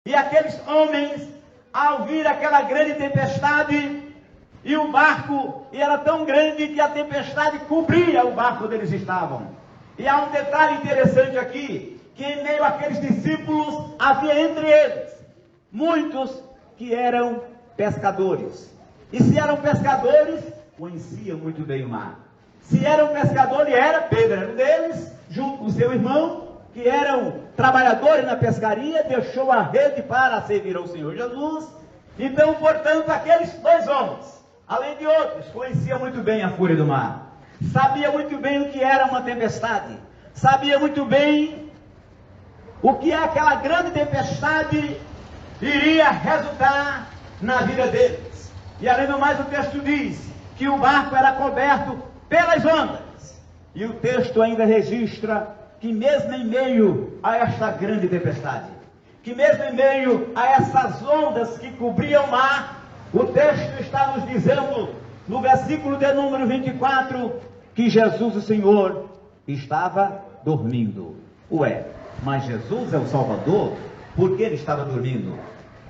E aqueles homens, ao vir aquela grande tempestade, e o barco era tão grande que a tempestade cobria o barco onde eles estavam. E há um detalhe interessante aqui, que em meio àqueles discípulos havia entre eles muitos que eram pescadores. E se eram pescadores, conheciam muito bem o mar. Se eram pescadores, Pedro era um deles, junto com seu irmão, que eram trabalhadores na pescaria, deixou a rede para servir ao Senhor Jesus. Então, portanto, aqueles dois homens, além de outros, conheciam muito bem a fúria do mar. Sabia muito bem o que era uma tempestade. Sabia muito bem o que aquela grande tempestade iria resultar na vida deles. E além do mais, o texto diz que o barco era coberto pelas ondas. E o texto ainda registra que mesmo em meio a esta grande tempestade, que mesmo em meio a essas ondas que cobriam o mar, o texto está nos dizendo, no versículo de número 24, que Jesus, o Senhor, estava dormindo. Ué, mas Jesus é o Salvador? Por que ele estava dormindo?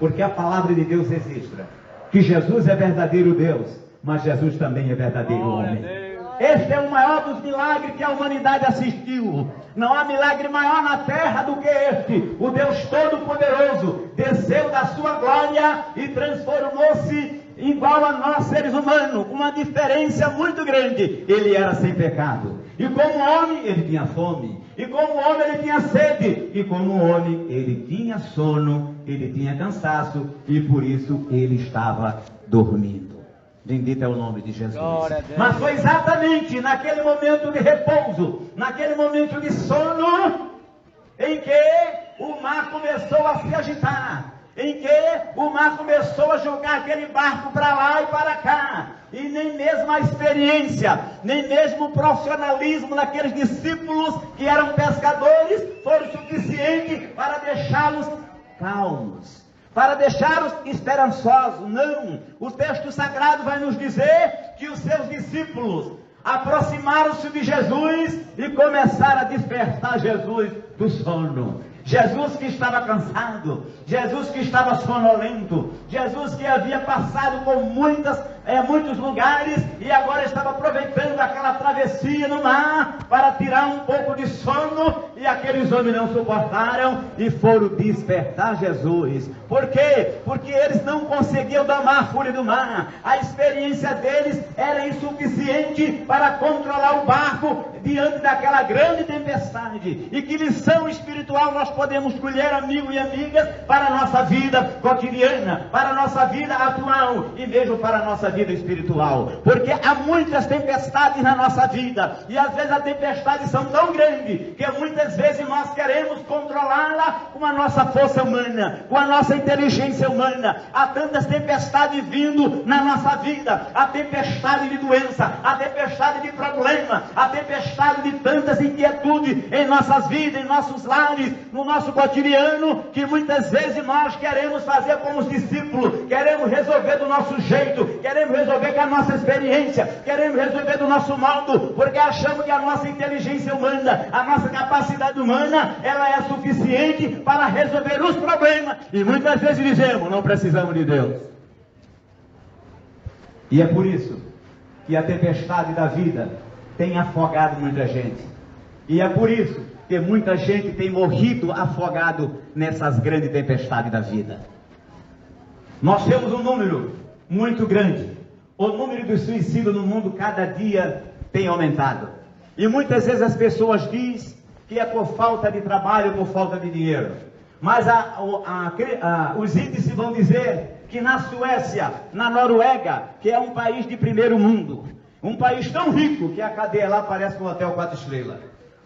Porque a palavra de Deus registra que Jesus é verdadeiro Deus, mas Jesus também é verdadeiro homem. Este é o maior dos milagres que a humanidade assistiu. Não há milagre maior na terra do que este. O Deus Todo-Poderoso desceu da sua glória e transformou-se igual a nós, seres humanos, com uma diferença muito grande. Ele era sem pecado. E como homem, ele tinha fome. E como homem, ele tinha sede. E como homem, ele tinha sono, ele tinha cansaço. E por isso, ele estava dormindo. Bendito é o nome de Jesus. Mas foi exatamente naquele momento de repouso, naquele momento de sono, em que o mar começou a se agitar, em que o mar começou a jogar aquele barco para lá e para cá. E nem mesmo a experiência, nem mesmo o profissionalismo daqueles discípulos que eram pescadores foram suficientes para deixá-los calmos, para deixá-los esperançosos. Não, o texto sagrado vai nos dizer que os seus discípulos aproximaram-se de Jesus e começaram a despertar Jesus do sono. Jesus que estava cansado, Jesus que estava sonolento, Jesus que havia passado por muitos lugares e agora estava aproveitando aquela travessia no mar para tirar um pouco de sono, e aqueles homens não suportaram e foram despertar Jesus. Por quê? Porque eles não conseguiam domar a fúria do mar. A experiência deles era insuficiente para controlar o barco diante daquela grande tempestade. E que lição espiritual nós podemos colher, amigo e amigas, para a nossa vida cotidiana, para a nossa vida atual e mesmo para a nossa vida espiritual. Porque há muitas tempestades na nossa vida, e às vezes as tempestades são tão grandes que muitas vezes nós queremos controlá-la com a nossa força humana, com a nossa inteligência humana. Há tantas tempestades vindo na nossa vida, a tempestade de doença, a tempestade de problema, a tempestade de tantas inquietudes em nossas vidas, em nossos lares, no nosso cotidiano, que muitas vezes nós queremos fazer como os discípulos, queremos resolver do nosso jeito, queremos resolver com a nossa experiência, queremos resolver do nosso modo, porque achamos que a nossa inteligência humana, a nossa capacidade humana, ela é suficiente para resolver os problemas, e muitas vezes dizemos, não precisamos de Deus. E é por isso que a tempestade da vida tem afogado muita gente, e é por isso que muita gente tem morrido afogado nessas grandes tempestades da vida. Nós temos um número muito grande. O número de suicídios no mundo cada dia tem aumentado. E muitas vezes as pessoas dizem que é por falta de trabalho, por falta de dinheiro. Mas os índices vão dizer que na Suécia, na Noruega, que é um país de primeiro mundo, um país tão rico que a cadeia lá parece um hotel 4 estrelas.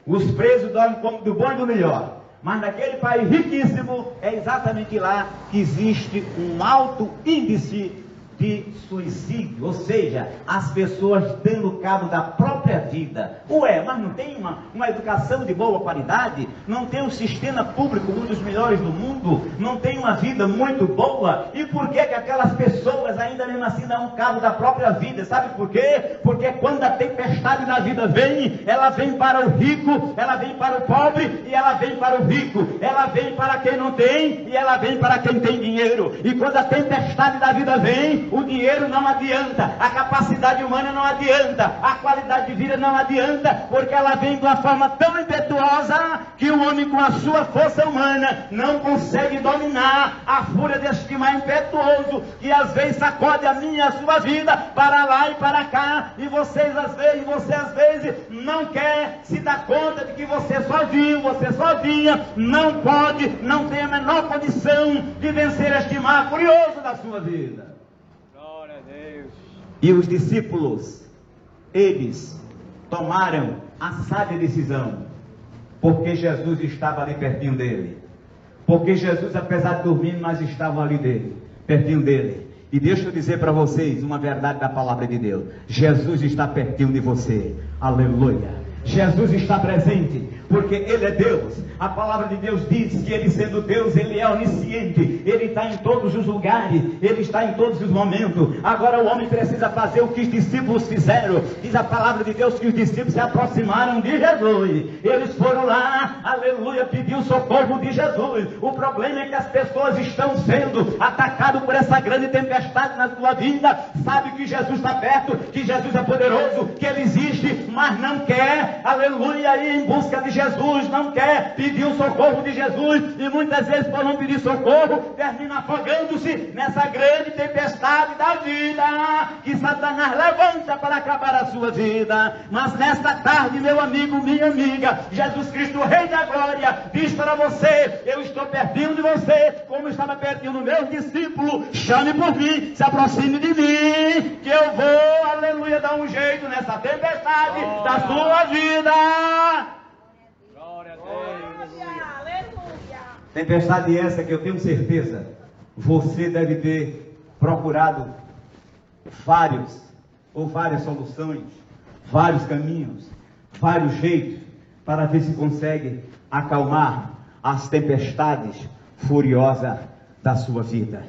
Os presos dormem do bom e do melhor. Mas naquele país riquíssimo, é exatamente lá que existe um alto índice de suicídio. Ou seja, as pessoas dando cabo da própria própria vida. Ué, mas não tem uma educação de boa qualidade? Não tem um sistema público, um dos melhores do mundo? Não tem uma vida muito boa? E por que aquelas pessoas ainda mesmo assim dão cabo da própria vida? Sabe por quê? Porque quando a tempestade na vida vem, ela vem para o rico, ela vem para o pobre e ela vem para o rico. Ela vem para quem não tem e ela vem para quem tem dinheiro. E quando a tempestade da vida vem, o dinheiro não adianta, a capacidade humana não adianta, a qualidade de vida não adianta, porque ela vem de uma forma tão impetuosa que o homem com a sua força humana não consegue dominar a fúria deste mar impetuoso, que às vezes sacode a minha e a sua vida para lá e para cá, e você às vezes não quer se dar conta de que você sozinha não pode, não tem a menor condição de vencer este mar furioso da sua vida. Glória a Deus. E os discípulos, eles tomaram a sábia decisão, porque Jesus estava ali pertinho dele. Porque Jesus, apesar de dormir, mas estava ali pertinho dele. E deixa eu dizer para vocês uma verdade da palavra de Deus: Jesus está pertinho de você. Aleluia. Jesus está presente, porque Ele é Deus. A palavra de Deus diz que Ele, sendo Deus, Ele é onisciente. Ele está em todos os lugares, Ele está em todos os momentos. Agora o homem precisa fazer o que os discípulos fizeram. Diz a palavra de Deus que os discípulos se aproximaram de Jesus. Eles foram lá, aleluia, pedir o socorro de Jesus. O problema é que as pessoas estão sendo atacadas por essa grande tempestade na sua vida. Sabe que Jesus está perto, que Jesus é poderoso, que Ele existe, mas não quer, aleluia, ir em busca de Jesus, não quer pedir o socorro de Jesus, e muitas vezes por não pedir socorro, termina afogando-se nessa grande tempestade da vida, que Satanás levanta para acabar a sua vida. Mas nesta tarde, meu amigo, minha amiga, Jesus Cristo, Rei da Glória, diz para você: eu estou pertinho de você, como estava pertinho do meu discípulo. Chame por mim, se aproxime de mim, que eu vou, aleluia, dar um jeito nessa tempestade da sua vida. Glória a Deus. Aleluia. Tempestade essa que eu tenho certeza você deve ter procurado várias soluções, vários caminhos, vários jeitos para ver se consegue acalmar as tempestades furiosas da sua vida.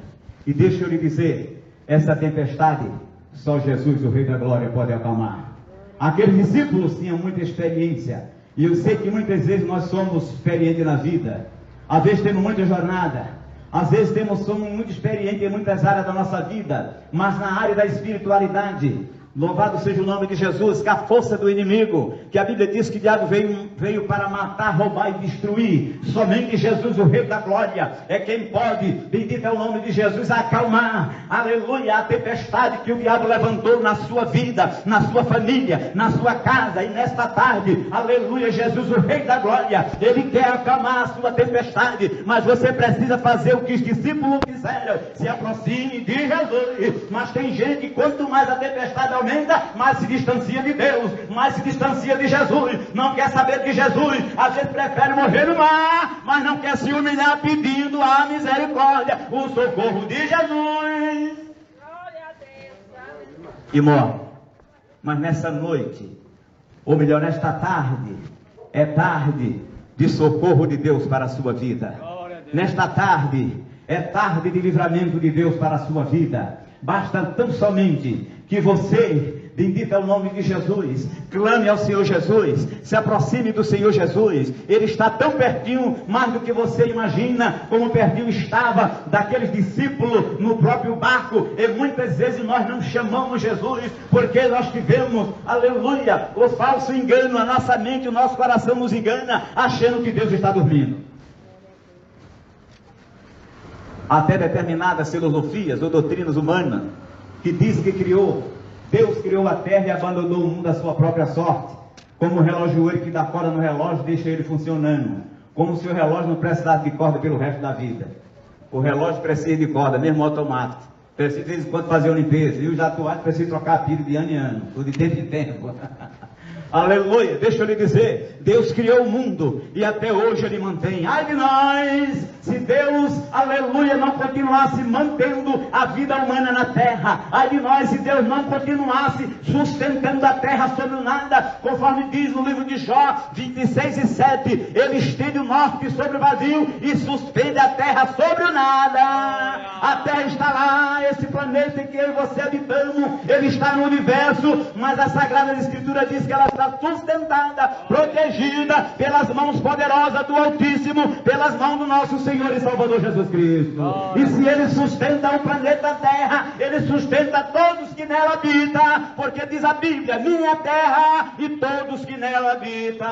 E deixa eu lhe dizer, essa tempestade só Jesus, o Rei da Glória, pode acalmar. Aqueles discípulos tinham muita experiência, e eu sei que muitas vezes nós somos experientes na vida. Às vezes temos muita jornada, às vezes somos muito experientes em muitas áreas da nossa vida, mas na área da espiritualidade, louvado seja o nome de Jesus, que a força do inimigo, que a Bíblia diz que o diabo veio para matar, roubar e destruir, somente Jesus, o Rei da Glória, é quem pode, bendito é o nome de Jesus, acalmar, aleluia, a tempestade que o diabo levantou na sua vida, na sua família, na sua casa. E nesta tarde, aleluia, Jesus, o Rei da Glória, Ele quer acalmar a sua tempestade, mas você precisa fazer o que os discípulos fizeram: se aproxime de Jesus. Mas tem gente que quanto mais a tempestade aumenta, mais se distancia de Deus, mais se distancia de Jesus, não quer saber de Jesus, às vezes prefere morrer no mar, mas não quer se humilhar pedindo a misericórdia, o socorro de Jesus. Glória a Deus. E morre. Mas nessa noite, ou melhor, nesta tarde, é tarde de socorro de Deus para a sua vida. Glória a Deus. Nesta tarde, é tarde de livramento de Deus para a sua vida. Basta tão somente que você, bendito é o nome de Jesus, clame ao Senhor Jesus, se aproxime do Senhor Jesus. Ele está tão pertinho, mais do que você imagina, como pertinho estava daqueles discípulos no próprio barco. E muitas vezes nós não chamamos Jesus, porque nós tivemos, aleluia, o falso engano, a nossa mente, o nosso coração nos engana, achando que Deus está dormindo. Até determinadas filosofias ou doutrinas humanas que dizem que Deus criou a terra e abandonou o mundo à sua própria sorte, como o relojoeiro que dá corda no relógio deixa ele funcionando, como se o relógio não precisasse de corda pelo resto da vida. O relógio precisa de corda, mesmo automático, precisa de vez em quando fazer uma limpeza, e os atuais precisam trocar a pilha de ano em ano, ou de tempo em tempo. Aleluia, deixa eu lhe dizer, Deus criou o mundo e até hoje Ele mantém. Ai de nós, se Deus, aleluia, não continuasse mantendo a vida humana na terra. Ai de nós, se Deus não continuasse sustentando a terra sobre o nada. conforme diz no livro de Jó 26:7, ele estende o norte sobre o vazio e suspende a terra sobre o nada. A terra está lá, esse planeta em que eu e você habitamos, ele está no universo, mas a Sagrada Escritura diz que ela está sustentada, protegida pelas mãos poderosas do Altíssimo, pelas mãos do nosso Senhor e Salvador Jesus Cristo. E se ele sustenta o planeta Terra, ele sustenta todos que nela habitam, porque diz a Bíblia, minha terra e todos que nela habitam.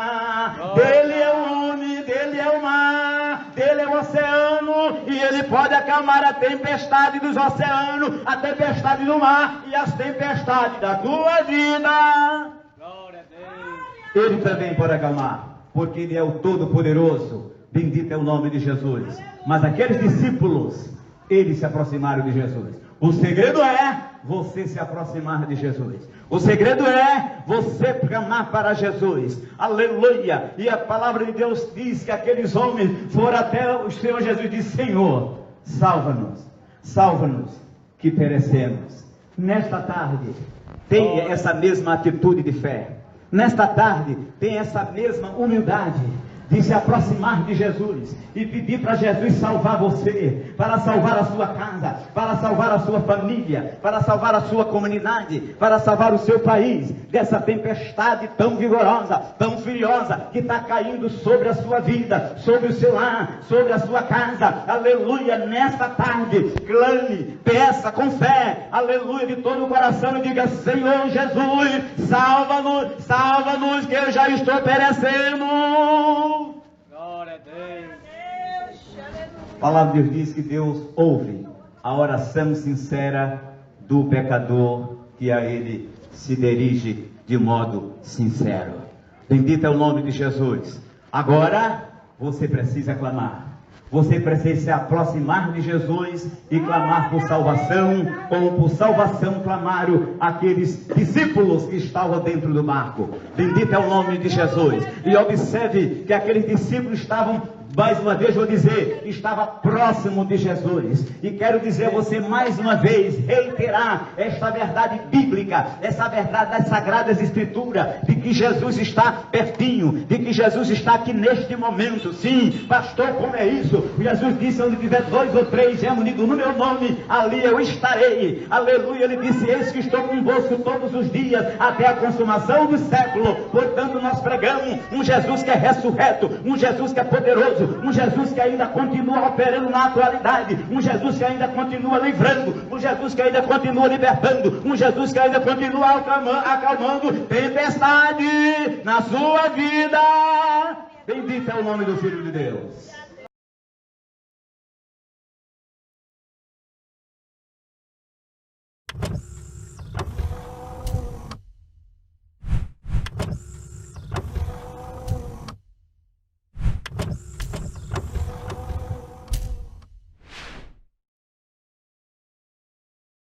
Dele é o homem, dele é o mar, dele é o oceano, e ele pode acalmar a tempestade dos oceanos, a tempestade do mar e as tempestades da tua vida. Glória a Deus. Ele também pode acalmar, porque ele é o Todo-Poderoso. Bendito é o nome de Jesus. Mas aqueles discípulos, eles se aproximaram de Jesus. O segredo é você se aproximar de Jesus. O segredo é você clamar para Jesus. Aleluia. E a palavra de Deus diz que aqueles homens foram até o Senhor Jesus e disse: Senhor, salva-nos, salva-nos, que perecemos. Nesta tarde, tenha essa mesma atitude de fé. Nesta tarde, tenha essa mesma humildade de se aproximar de Jesus e pedir para Jesus salvar você, para salvar a sua casa, para salvar a sua família, para salvar a sua comunidade, para salvar o seu país dessa tempestade tão vigorosa, tão furiosa que está caindo sobre a sua vida, sobre o seu lar, sobre a sua casa. Aleluia. Nesta tarde, clame, peça com fé, aleluia, de todo o coração, e diga: Senhor Jesus, salva-nos, salva-nos, que eu já estou perecendo. Glória a Deus. A palavra de Deus diz que Deus ouve a oração sincera do pecador que a Ele se dirige de modo sincero. Bendito é o nome de Jesus. Agora você precisa clamar. Você precisa se aproximar de Jesus e clamar por salvação, como por salvação clamaram aqueles discípulos que estavam dentro do barco. Bendito é o nome de Jesus. E observe que aqueles discípulos estavam, mais uma vez vou dizer, estava próximo de Jesus. E quero dizer a você mais uma vez, reiterar esta verdade bíblica, essa verdade das Sagradas Escrituras, de que Jesus está pertinho, de que Jesus está aqui neste momento. Sim, pastor, como é isso? Jesus disse: onde tiver 2 ou 3 reunidos no meu nome, ali eu estarei. Aleluia. Ele disse: eis que estou convosco todos os dias, até a consumação do século. Portanto, nós pregamos um Jesus que é ressurreto, um Jesus que é poderoso, um Jesus que ainda continua operando na atualidade, um Jesus que ainda continua livrando, um Jesus que ainda continua libertando, um Jesus que ainda continua acalmando tempestade na sua vida. Bendito é o nome do Filho de Deus.